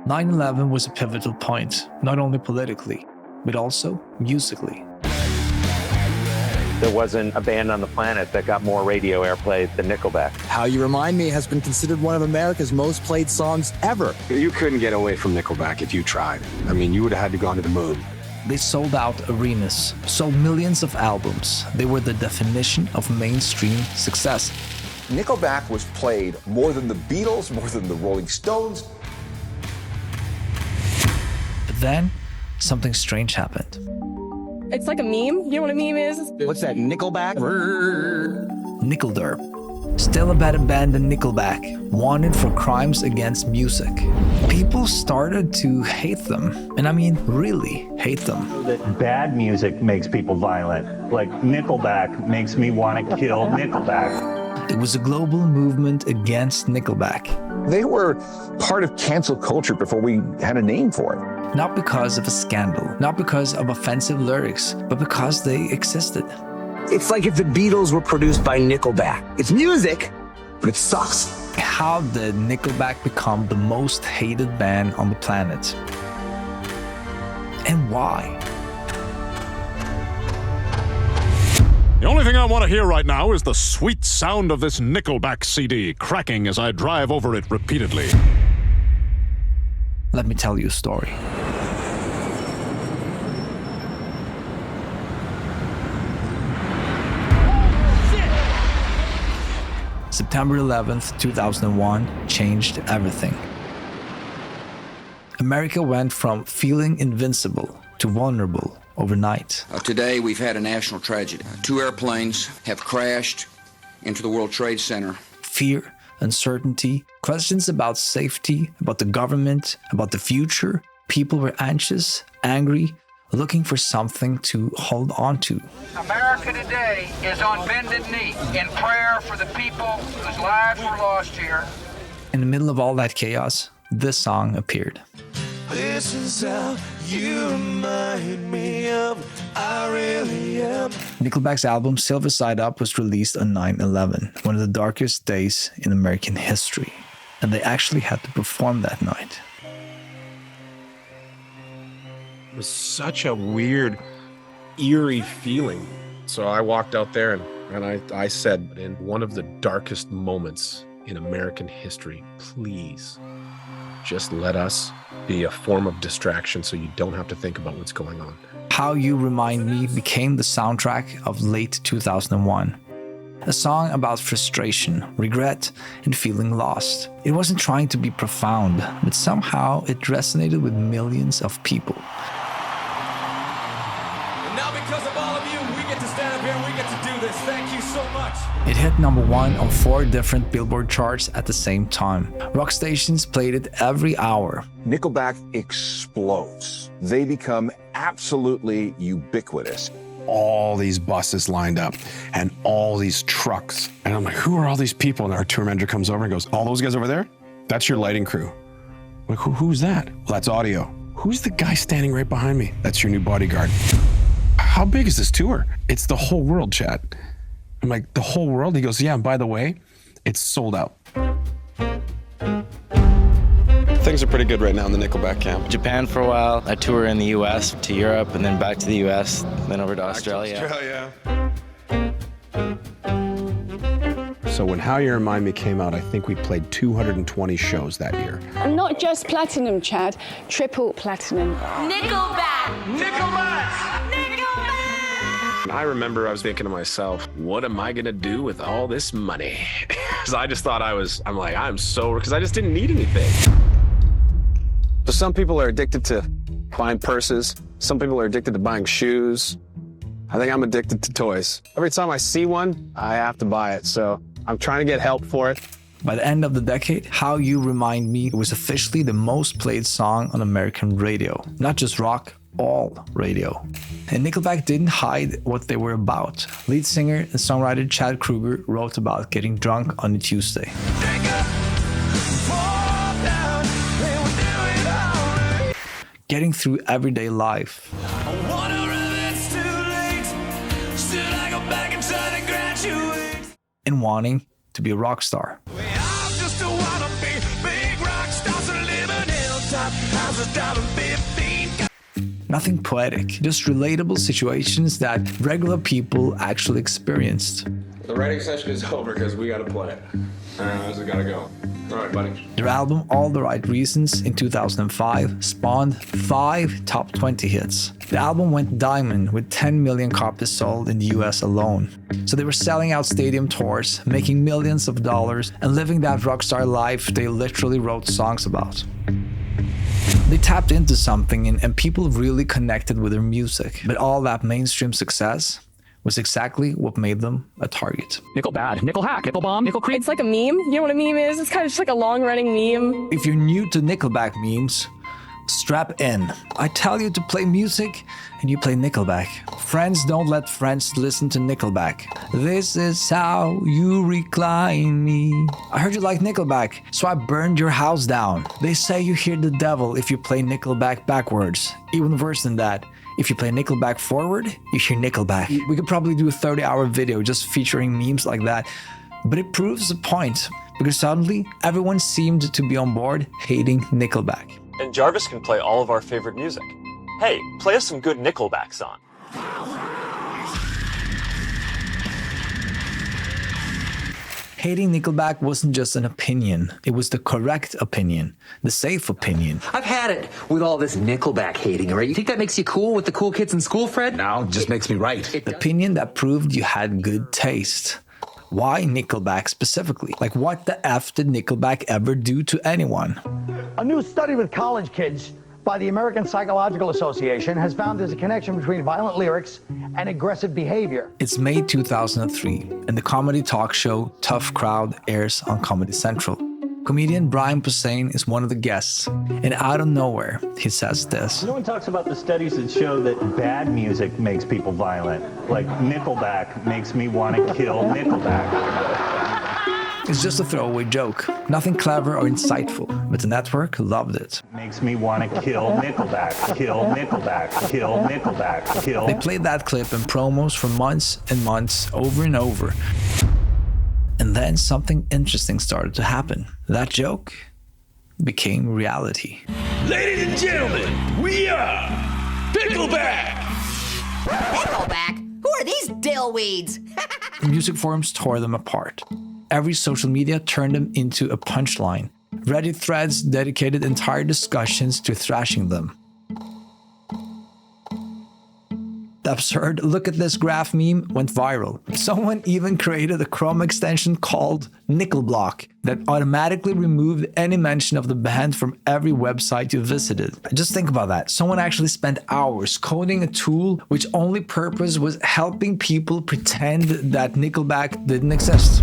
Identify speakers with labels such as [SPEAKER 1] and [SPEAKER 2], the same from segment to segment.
[SPEAKER 1] 9/11 was a pivotal point, not only politically, but also musically.
[SPEAKER 2] There wasn't a band on the planet that got more radio airplay than Nickelback.
[SPEAKER 3] How You Remind Me has been considered one of America's most played songs ever.
[SPEAKER 4] You couldn't get away from Nickelback if you tried. I mean, you would have had to go to the moon.
[SPEAKER 1] They sold out arenas, sold millions of albums. They were the definition of mainstream success.
[SPEAKER 5] Nickelback was played more than the Beatles, more than the Rolling Stones.
[SPEAKER 1] But then, something strange happened.
[SPEAKER 6] It's like a meme. You know what a meme is?
[SPEAKER 3] What's that, Nickelback?
[SPEAKER 1] Nickelderb. Still a better band than Nickelback, wanted for crimes against music. People started to hate them, and I mean really hate them.
[SPEAKER 7] That bad music makes people violent. Like Nickelback makes me want to kill Nickelback.
[SPEAKER 1] It was a global movement against Nickelback.
[SPEAKER 5] They were part of cancel culture before we had a name for it.
[SPEAKER 1] Not because of a scandal, not because of offensive lyrics, but because they existed.
[SPEAKER 3] It's like if the Beatles were produced by Nickelback. It's music, but it sucks.
[SPEAKER 1] How did Nickelback become the most hated band on the planet? And why?
[SPEAKER 8] The only thing I want to hear right now is the sweet sound of this Nickelback CD cracking as I drive over it repeatedly.
[SPEAKER 1] Let me tell you a story. September 11th, 2001 changed everything. America went from feeling invincible to vulnerable overnight.
[SPEAKER 9] Today, we've had a national tragedy. 2 airplanes have crashed into the World Trade Center.
[SPEAKER 1] Fear, uncertainty, questions about safety, about the government, about the future. People were anxious, angry, looking for something to hold on to.
[SPEAKER 10] America today is on bended knee in prayer for the people whose lives were lost here.
[SPEAKER 1] In the middle of all that chaos, this song appeared.
[SPEAKER 11] This is how you remind me of I really am.
[SPEAKER 1] Nickelback's album Silver Side Up was released on 9/11, one of the darkest days in American history. And they actually had to perform that night.
[SPEAKER 4] It was such a weird, eerie feeling. So I walked out there and I said, in one of the darkest moments in American history, please just let us be a form of distraction so you don't have to think about what's going on.
[SPEAKER 1] How You Remind Me became the soundtrack of late 2001. A song about frustration, regret, and feeling lost. It wasn't trying to be profound, but somehow it resonated with millions of people.
[SPEAKER 11] And now because of all of you, we get to stand up here and we get to do this. Thank you so much.
[SPEAKER 1] It hit #1 on 4 different Billboard charts at the same time. Rock stations played it every hour.
[SPEAKER 5] Nickelback explodes. They become absolutely ubiquitous.
[SPEAKER 4] All these buses lined up and all these trucks. And I'm like, who are all these people? And our tour manager comes over and goes, all those guys over there? That's your lighting crew. I'm like, who's that? Well, that's audio. Who's the guy standing right behind me? That's your new bodyguard. How big is this tour? It's the whole world, Chad. I'm like, the whole world? He goes, yeah, and by the way, it's sold out. Things are pretty good right now in the Nickelback camp.
[SPEAKER 12] Japan for a while, a tour in the US to Europe, and then back to the US, then over to Australia.
[SPEAKER 4] So when How You Remind Me came out, I think we played 220 shows that year.
[SPEAKER 6] And not just platinum, Chad, triple platinum.
[SPEAKER 11] Nickelback! Nickelback!
[SPEAKER 4] And I remember I was thinking to myself, what am I gonna do with all this money? Because I just thought because I just didn't need anything. So some people are addicted to buying purses. Some people are addicted to buying shoes. I think I'm addicted to toys. Every time I see one, I have to buy it. So I'm trying to get help for it.
[SPEAKER 1] By the end of the decade, How You Remind Me was officially the most played song on American radio. Not just rock, all radio. And Nickelback didn't hide what they were about. Lead singer and songwriter Chad Kroeger wrote about getting drunk on a Tuesday. Getting through everyday life. And wanting to be a rock star.
[SPEAKER 11] top, houses down in 15.
[SPEAKER 1] Nothing poetic, just relatable situations that regular people actually experienced.
[SPEAKER 4] The writing session is over because we gotta play. So we gotta go. All right, buddy.
[SPEAKER 1] Their album All the Right Reasons in 2005 spawned 5 top 20 hits. The album went diamond with 10 million copies sold in the US alone. So they were selling out stadium tours, making millions of dollars, and living that rockstar life they literally wrote songs about. They tapped into something and people really connected with their music. But all that mainstream success was exactly what made them a target.
[SPEAKER 13] Nickel bad, nickel hack, nickel bomb, nickel creep.
[SPEAKER 14] It's like a meme. You know what a meme is? It's kind of just like a long-running meme.
[SPEAKER 1] If you're new to Nickelback memes, strap in. I tell you to play music and you play Nickelback. Friends don't let friends listen to Nickelback. This is how you recline me. I heard you like Nickelback, so I burned your house down. They say you hear the devil if you play Nickelback backwards. Even worse than that. If you play Nickelback forward, you hear Nickelback. We could probably do a 30-hour video just featuring memes like that. But it proves the point, because suddenly everyone seemed to be on board hating Nickelback.
[SPEAKER 15] And Jarvis can play all of our favorite music. Hey, play us some good Nickelback song.
[SPEAKER 1] Hating Nickelback wasn't just an opinion, it was the correct opinion, the safe opinion.
[SPEAKER 3] I've had it with all this Nickelback hating, all right? You think that makes you cool with the cool kids in school, Fred?
[SPEAKER 5] Now it just makes me right.
[SPEAKER 1] The opinion that proved you had good taste. Why Nickelback specifically? Like, what the F did Nickelback ever do to anyone?
[SPEAKER 16] A new study with college kids by the American Psychological Association has found there's a connection between violent lyrics and aggressive behavior.
[SPEAKER 1] It's May 2003, and the comedy talk show Tough Crowd airs on Comedy Central. Comedian Brian Posehn is one of the guests, and out of nowhere, he says this.
[SPEAKER 7] No one talks about the studies that show that bad music makes people violent. Like Nickelback makes me want to kill Nickelback.
[SPEAKER 1] It's just a throwaway joke, nothing clever or insightful, but the network loved it.
[SPEAKER 7] Makes me want to kill Nickelback, kill Nickelback, kill Nickelback, kill.
[SPEAKER 1] They played that clip in promos for months and months, over and over. And then something interesting started to happen. That joke became reality.
[SPEAKER 11] Ladies and gentlemen, we are Pickleback!
[SPEAKER 17] Pickleback? Who are these dillweeds?
[SPEAKER 1] Music forums tore them apart. Every social media turned them into a punchline. Reddit threads dedicated entire discussions to thrashing them. The absurd "look at this graph" meme went viral. Someone even created a Chrome extension called Nickelblock that automatically removed any mention of the band from every website you visited. Just think about that. Someone actually spent hours coding a tool which only purpose was helping people pretend that Nickelback didn't exist.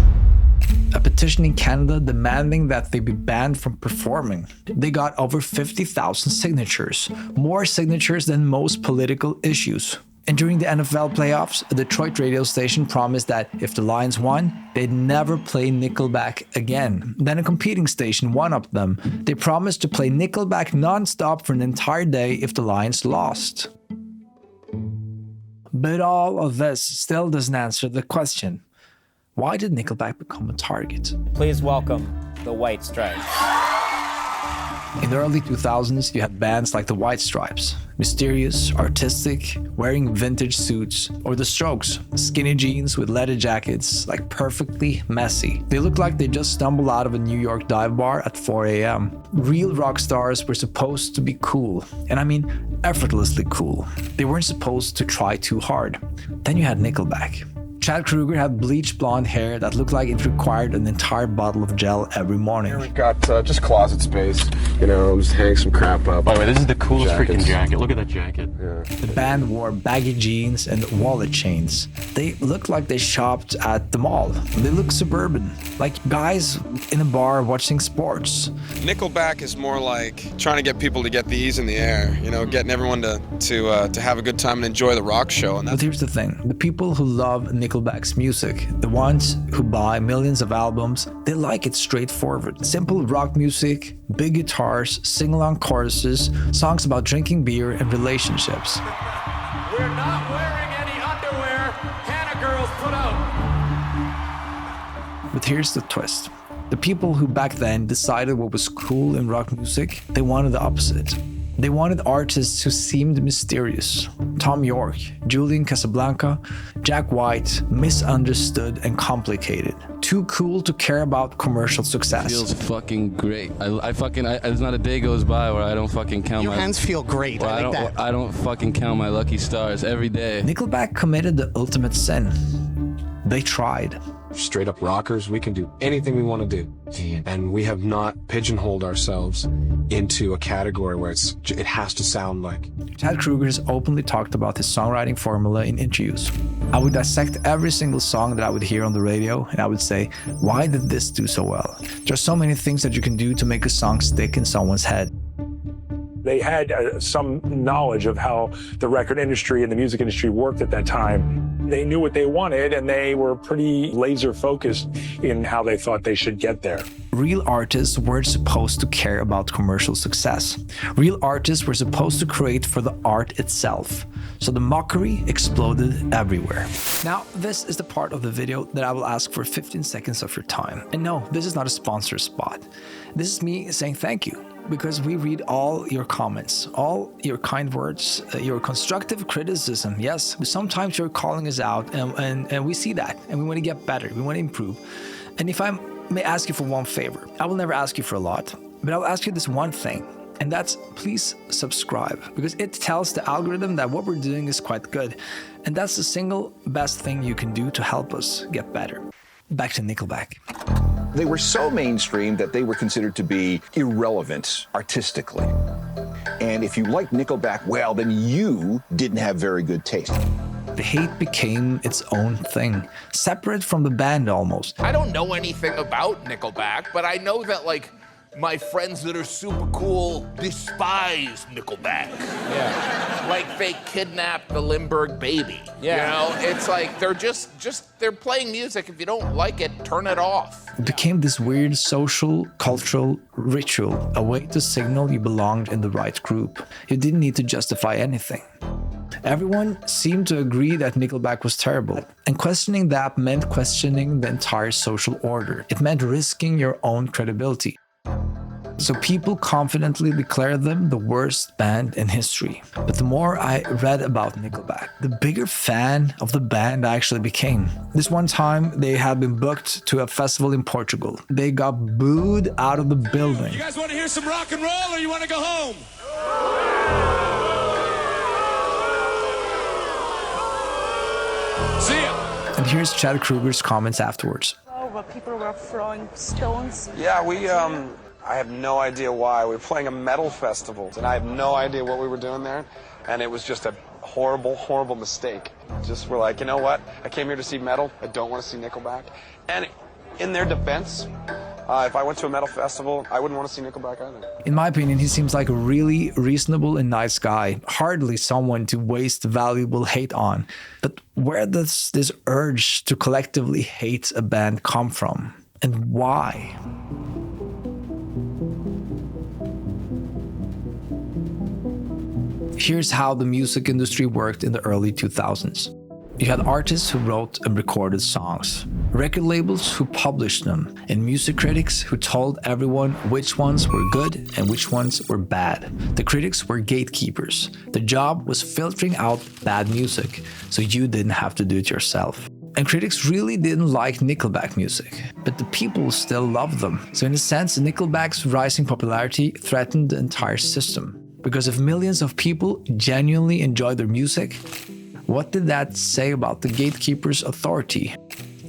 [SPEAKER 1] A petition in Canada demanding that they be banned from performing. They got over 50,000 signatures, more signatures than most political issues. And during the NFL playoffs, a Detroit radio station promised that if the Lions won, they'd never play Nickelback again. Then a competing station one-upped them. They promised to play Nickelback non-stop for an entire day if the Lions lost. But all of this still doesn't answer the question. Why did Nickelback become a target?
[SPEAKER 18] Please welcome the White Stripes.
[SPEAKER 1] In the early 2000s, you had bands like the White Stripes, mysterious, artistic, wearing vintage suits, or the Strokes, skinny jeans with leather jackets, like perfectly messy. They looked like they just stumbled out of a New York dive bar at 4 a.m. Real rock stars were supposed to be cool, and I mean effortlessly cool. They weren't supposed to try too hard. Then you had Nickelback. Chad Kroeger had bleached blonde hair that looked like it required an entire bottle of gel every morning.
[SPEAKER 4] Here we've got just closet space, just hang some crap up.
[SPEAKER 15] Oh, this is the coolest freaking jacket. Look at that jacket.
[SPEAKER 4] Yeah.
[SPEAKER 1] The band wore baggy jeans and wallet chains. They looked like they shopped at the mall. They looked suburban, like guys in a bar watching sports.
[SPEAKER 19] Nickelback is more like trying to get people to get the ease in the air, getting everyone to have a good time and enjoy the rock show.
[SPEAKER 1] But here's the thing, the people who love Nickelback's music, the ones who buy millions of albums, they like it straightforward. Simple rock music, big guitars, sing-along choruses, songs about drinking beer and relationships.
[SPEAKER 11] We're not wearing any underwear. Hannah girls put out.
[SPEAKER 1] But here's the twist. The people who back then decided what was cool in rock music, they wanted the opposite. They wanted artists who seemed mysterious. Thom Yorke, Julian Casablanca, Jack White, misunderstood and complicated. Too cool to care about commercial success.
[SPEAKER 20] Feels fucking great. There's not a day goes by where I don't fucking count
[SPEAKER 21] Your hands feel great.
[SPEAKER 20] Well,
[SPEAKER 21] I like that.
[SPEAKER 20] I don't fucking count my lucky stars every day.
[SPEAKER 1] Nickelback committed the ultimate sin. They tried.
[SPEAKER 22] Straight up rockers, we can do anything we want to do. And we have not pigeonholed ourselves into a category where it has to sound like.
[SPEAKER 1] Chad Kroeger has openly talked about his songwriting formula in interviews. I would dissect every single song that I would hear on the radio, and I would say, why did this do so well? There's so many things that you can do to make a song stick in someone's head.
[SPEAKER 23] They had some knowledge of how the record industry and the music industry worked at that time. They knew what they wanted, and they were pretty laser focused in how they thought they should get there.
[SPEAKER 1] Real artists weren't supposed to care about commercial success. Real artists were supposed to create for the art itself. So the mockery exploded everywhere. Now, this is the part of the video that I will ask for 15 seconds of your time. And no, this is not a sponsor spot. This is me saying thank you, because we read all your comments, all your kind words, your constructive criticism. Yes, sometimes you're calling us out, and we see that, and we want to get better, we want to improve. And if I may ask you for one favor, I will never ask you for a lot, but I'll ask you this one thing, and that's please subscribe, because it tells the algorithm that what we're doing is quite good, and that's the single best thing you can do to help us get better. Back to Nickelback.
[SPEAKER 5] They were so mainstream that they were considered to be irrelevant artistically. And if you liked Nickelback well, then you didn't have very good taste.
[SPEAKER 1] The hate became its own thing, separate from the band almost.
[SPEAKER 24] I don't know anything about Nickelback, but I know that, like, my friends that are super cool despise Nickelback. Yeah. Like they kidnapped the Lindbergh Baby. Yeah. You know, it's like they're they're playing music. If you don't like it, turn it off.
[SPEAKER 1] It became this weird social, cultural ritual, a way to signal you belonged in the right group. You didn't need to justify anything. Everyone seemed to agree that Nickelback was terrible, and questioning that meant questioning the entire social order. It meant risking your own credibility. So people confidently declared them the worst band in history. But the more I read about Nickelback, the bigger fan of the band I actually became. This one time, they had been booked to a festival in Portugal. They got booed out of the building.
[SPEAKER 11] You guys want to hear some rock and roll, or you want to go home? See ya!
[SPEAKER 1] And here's Chad Kroeger's comments afterwards.
[SPEAKER 25] Where people were throwing stones.
[SPEAKER 19] Yeah, I have no idea why. We were playing a metal festival, and I have no idea what we were doing there, and it was just a horrible, horrible mistake. Just we're like, you know what? I came here to see metal. I don't want to see Nickelback. And in their defense, if I went to a metal festival, I wouldn't want to see Nickelback either.
[SPEAKER 1] In my opinion, he seems like a really reasonable and nice guy. Hardly someone to waste valuable hate on. But where does this urge to collectively hate a band come from? And why? Here's how the music industry worked in the early 2000s. You had artists who wrote and recorded songs, record labels who published them, and music critics who told everyone which ones were good and which ones were bad. The critics were gatekeepers. Their job was filtering out bad music, so you didn't have to do it yourself. And critics really didn't like Nickelback music, but the people still loved them. So in a sense, Nickelback's rising popularity threatened the entire system. Because if millions of people genuinely enjoyed their music, what did that say about the gatekeeper's authority?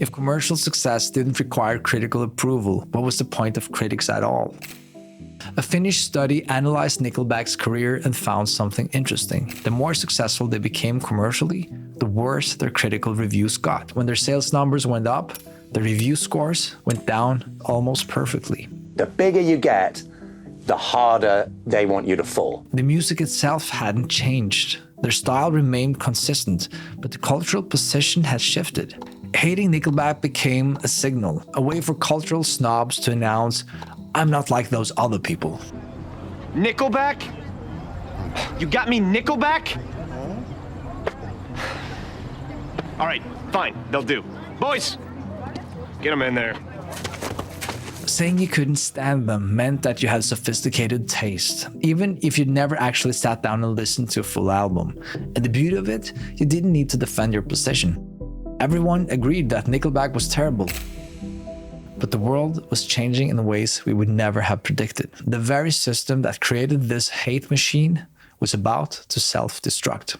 [SPEAKER 1] If commercial success didn't require critical approval, what was the point of critics at all? A Finnish study analyzed Nickelback's career and found something interesting. The more successful they became commercially, the worse their critical reviews got. When their sales numbers went up, the review scores went down almost perfectly.
[SPEAKER 26] The bigger you get, the harder they want you to fall.
[SPEAKER 1] The music itself hadn't changed. Their style remained consistent, but the cultural position had shifted. Hating Nickelback became a signal, a way for cultural snobs to announce, I'm not like those other people.
[SPEAKER 27] Nickelback? You got me Nickelback? All right, fine, they'll do. Boys, get them in there.
[SPEAKER 1] Saying you couldn't stand them meant that you had sophisticated taste, even if you'd never actually sat down and listened to a full album. And the beauty of it, you didn't need to defend your position. Everyone agreed that Nickelback was terrible. But the world was changing in ways we would never have predicted. The very system that created this hate machine was about to self-destruct.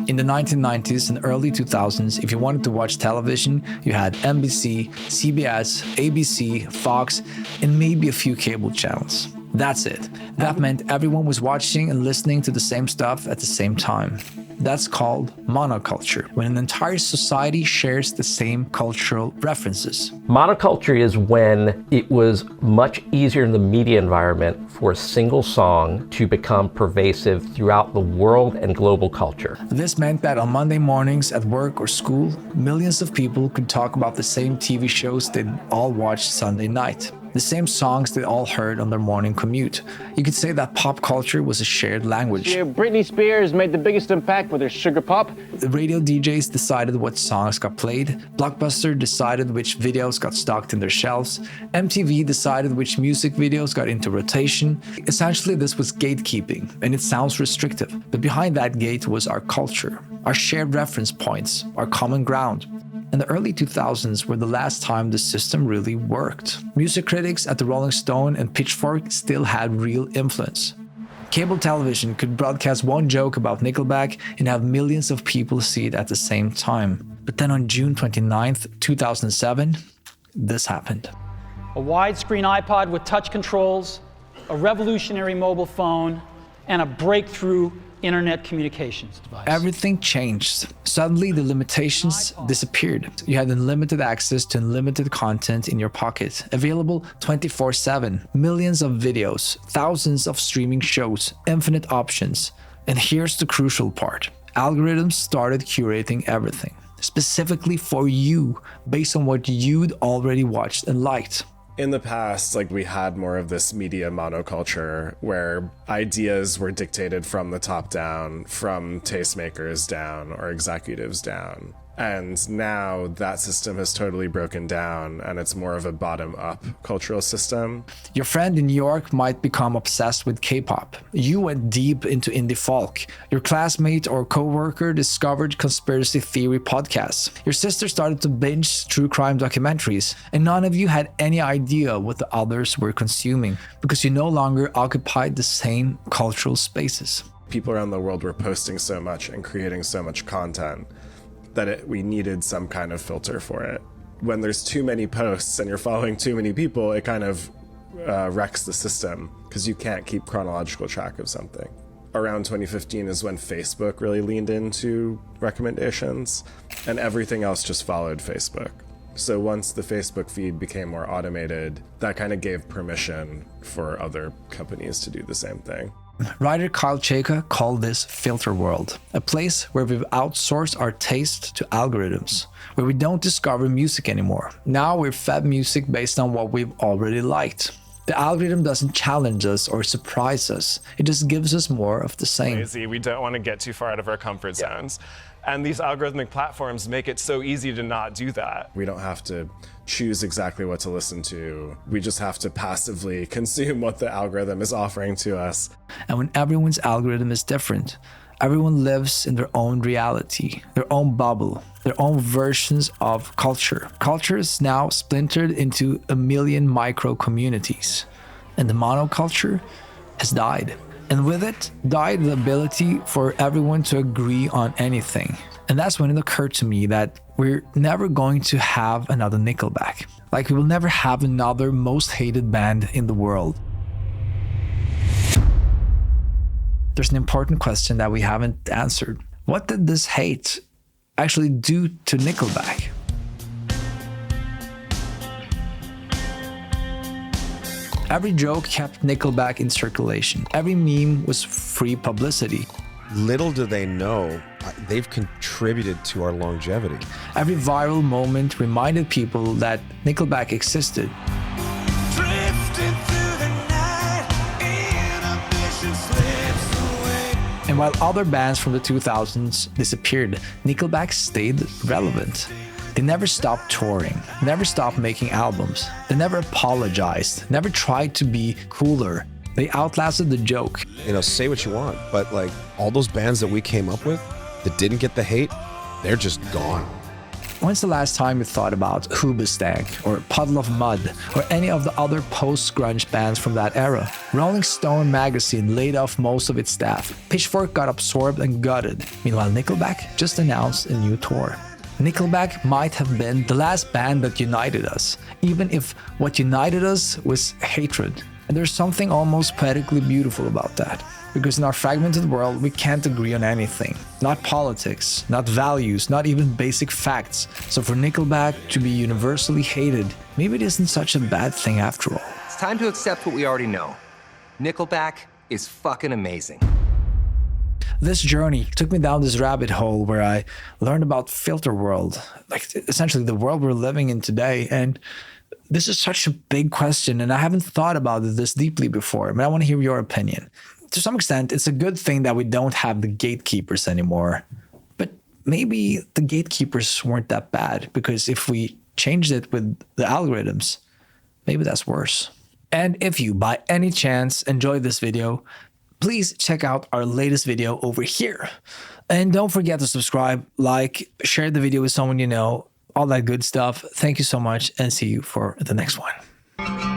[SPEAKER 1] In the 1990s and early 2000s, if you wanted to watch television, you had NBC, CBS, ABC, Fox, and maybe a few cable channels. That's it. That meant everyone was watching and listening to the same stuff at the same time. That's called monoculture, when an entire society shares the same cultural references.
[SPEAKER 2] Monoculture is when it was much easier in the media environment for a single song to become pervasive throughout the world and global culture.
[SPEAKER 1] This meant that on Monday mornings at work or school, millions of people could talk about the same TV shows they'd all watched Sunday night. The same songs they all heard on their morning commute. You could say that pop culture was a shared language.
[SPEAKER 6] Yeah, Britney Spears made the biggest impact with her Sugar Pop.
[SPEAKER 1] The radio DJs decided what songs got played. Blockbuster decided which videos got stocked in their shelves. MTV decided which music videos got into rotation. Essentially, this was gatekeeping, and it sounds restrictive. But behind that gate was our culture, our shared reference points, our common ground. And the early 2000s were the last time the system really worked. Music critics at the Rolling Stone and Pitchfork still had real influence. Cable television could broadcast one joke about Nickelback and have millions of people see it at the same time. But then on June 29th, 2007, this happened.
[SPEAKER 8] A widescreen iPod with touch controls, a revolutionary mobile phone, and a breakthrough internet communications device.
[SPEAKER 1] Everything changed. Suddenly, the limitations disappeared. You had unlimited access to unlimited content in your pocket, available 24/7. Millions of videos, thousands of streaming shows, infinite options. And here's the crucial part. Algorithms started curating everything, specifically for you, based on what you'd already watched and liked.
[SPEAKER 9] In the past, we had more of this media monoculture where ideas were dictated from the top down, from tastemakers down or executives down. And now that system has totally broken down and it's more of a bottom-up cultural system.
[SPEAKER 1] Your friend in New York might become obsessed with K-pop. You went deep into indie folk. Your classmate or coworker discovered conspiracy theory podcasts. Your sister started to binge true crime documentaries. And none of you had any idea what the others were consuming because you no longer occupied the same cultural spaces.
[SPEAKER 9] People around the world were posting so much and creating so much content that we needed some kind of filter for it. When there's too many posts and you're following too many people, it kind of wrecks the system because you can't keep chronological track of something. Around 2015 is when Facebook really leaned into recommendations and everything else just followed Facebook. So once the Facebook feed became more automated, that kind of gave permission for other companies to do the same thing.
[SPEAKER 1] Writer Kyle Chayka called this filter world, a place where we've outsourced our taste to algorithms, where we don't discover music anymore. Now we're fed music based on what we've already liked. The algorithm doesn't challenge us or surprise us. It just gives us more of the same.
[SPEAKER 9] Lazy. We don't want to get too far out of our comfort zones. And these algorithmic platforms make it so easy to not do that. We don't have to choose exactly what to listen to. We just have to passively consume what the algorithm is offering to us.
[SPEAKER 1] And when everyone's algorithm is different, everyone lives in their own reality, their own bubble, their own versions of culture. Culture is now splintered into a million micro communities, and the monoculture has died. And with it, died the ability for everyone to agree on anything. And that's when it occurred to me that we're never going to have another Nickelback. We will never have another most hated band in the world. There's an important question that we haven't answered. What did this hate actually do to Nickelback? Every joke kept Nickelback in circulation. Every meme was free publicity.
[SPEAKER 10] Little do they know, they've contributed to our longevity.
[SPEAKER 1] Every viral moment reminded people that Nickelback existed. And while other bands from the 2000s disappeared, Nickelback stayed relevant. They never stopped touring, never stopped making albums. They never apologized, never tried to be cooler. They outlasted the joke.
[SPEAKER 10] You know, say what you want, but like all those bands that we came up with that didn't get the hate, they're just gone.
[SPEAKER 1] When's the last time you thought about Hoobastank or Puddle of Mud or any of the other post-grunge bands from that era? Rolling Stone magazine laid off most of its staff. Pitchfork got absorbed and gutted. Meanwhile, Nickelback just announced a new tour. Nickelback might have been the last band that united us, even if what united us was hatred. And there's something almost poetically beautiful about that. Because in our fragmented world, we can't agree on anything. Not politics, not values, not even basic facts. So for Nickelback to be universally hated, maybe it isn't such a bad thing after all.
[SPEAKER 3] It's time to accept what we already know. Nickelback is fucking amazing.
[SPEAKER 1] This journey took me down this rabbit hole where I learned about filter world, like essentially the world we're living in today. And this is such a big question, and I haven't thought about it this deeply before, but I want to hear your opinion. To some extent, it's a good thing that we don't have the gatekeepers anymore. But maybe the gatekeepers weren't that bad, because if we changed it with the algorithms, maybe that's worse. And if you, by any chance, enjoyed this video, please check out our latest video over here. And don't forget to subscribe, like, share the video with someone you know, all that good stuff. Thank you so much, and see you for the next one.